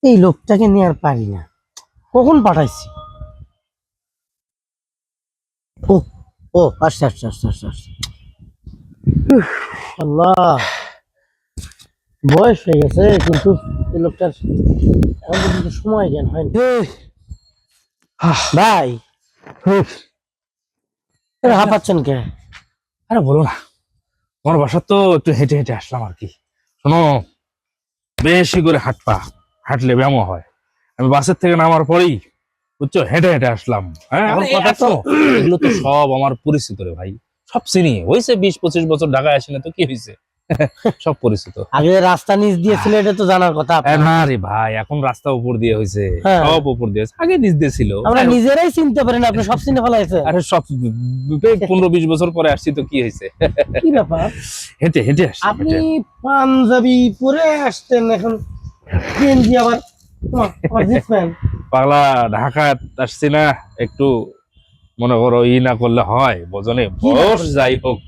এই লোকটাকে নিয়ে আর পারি না, কখন পাঠাইছি। ও ও আচ্ছা আচ্ছা আচ্ছা আচ্ছা আচ্ছা। উফ, আল্লাহ, বয়স হয়ে গেছে কিন্তু এই লোকটার এখন পর্যন্ত সময় জ্ঞান হয়নি। ভাই, হাঁপাচ্ছেন কে? আরে বলো না, তোমার বাসা তো একটু হেঁটে হেঁটে আসলাম আর কি। শোনো, বেশি করে হাঁটলে ব্যায়াম হয়। আমি বাসের থেকে নামার পরেই বুঝছো হেঁটে হেঁটে আসলাম। হ্যাঁ, এখন আরে কথা এত তো এগুলো তো সব আমার পরিচিত রে ভাই, সব চিনি। হয়েছে 20-25 বছর ঢাকায় আসি না তো কি হয়েছে, সব পরিচিত। আগে রাস্তা নিচ দিয়েছিল, এটা তো জানার কথা আপনার। না রে ভাই, এখন রাস্তা উপর দিয়ে হয়েছে, হ্যাঁ, সব উপর দিয়ে হয়েছে। আগে নিচ দিয়ে ছিল। আমরা নিজেরাই চিনতে পারি না, আপনি সব চিনে ফেলাইছেন। আরে সব 15-20 বছর পরে আসছি তো কি হয়েছে, কি ব্যাপার, হেঁটে হেঁটে আসছি আপনি হেঁটে। পাঞ্জাবি পরে আসতেন, এখন গেঞ্জি আবার আমার জিন্স প্যান্ট। পাগলা, ঢাকায় আসছি না, একটু মনে করো না করলে হয়, বোঝনে কি না বয়স করলেন? যাই হোক।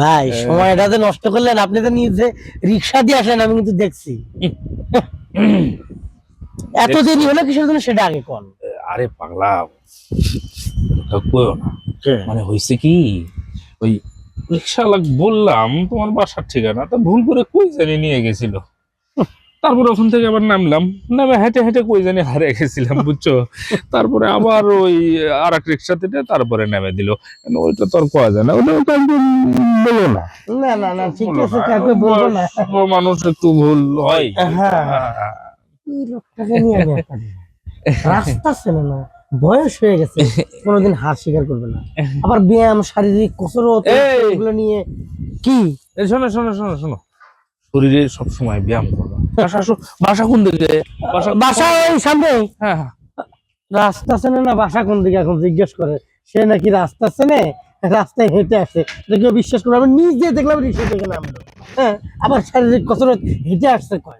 ভাই, সময়টা যে নষ্ট করলেন, আপনি তো নিজে রিক্সা দিয়ে আসলেন, আমি কিন্তু দেখছি। এত দেখছো? দেরি হলো কিসের জন্য সেটা আগে কোন। আরে পাগলা, ওটা কইও না। মানে হয়েছে কি, ওই রিক্সাওয়ালা বললাম তোমার বাসার ঠিকানা, তো ভুল করে কই জানি নিয়ে গেছিল। তারপরে ওখান থেকে আবার নামলাম, নামে হেঁটে হেঁটে কই জানি হারিয়ে গেছিলাম বুঝছো। তারপরে আবার ওই আর এক রিক্সাতে তারপরে নেমে দিল। ওইটা তো আর কোয়া যায় না, ওটা একদম বলো না, না না না, ঠিক বলো আছে, না, কাউকে বলবো না। মানুষ একটু ভুল হয়। হ্যাঁ, এই লোকটাকে নিয়ে আমি আর পারি না। রাস্তা চেনে না, বয়স হয়ে গেছে, কোনোদিন হার স্বীকার করবে না। আবার ব্যায়াম, শারীরিক কসরত, এই! এগুলো নিয়ে কি? এই শোনো শোনো শোনো শোনো, শরীরে সবসময় ব্যায়াম করবা। বাসা কোন দিকে? বাসা ওই সামনে। হ্যাঁ হ্যাঁ। রাস্তা চেনে না, বাসা কোন দিকে এখন জিজ্ঞেস করে। সে নাকি রাস্তা চেনে, রাস্তায় হেঁটে আসে। এটা কেউ বিশ্বাস করবে? আমি নিজে দেখলাম রিক্সা থেকে নামলো। হ্যাঁ, আবার শারীরিক কসরত হেঁটে আসছে কয়।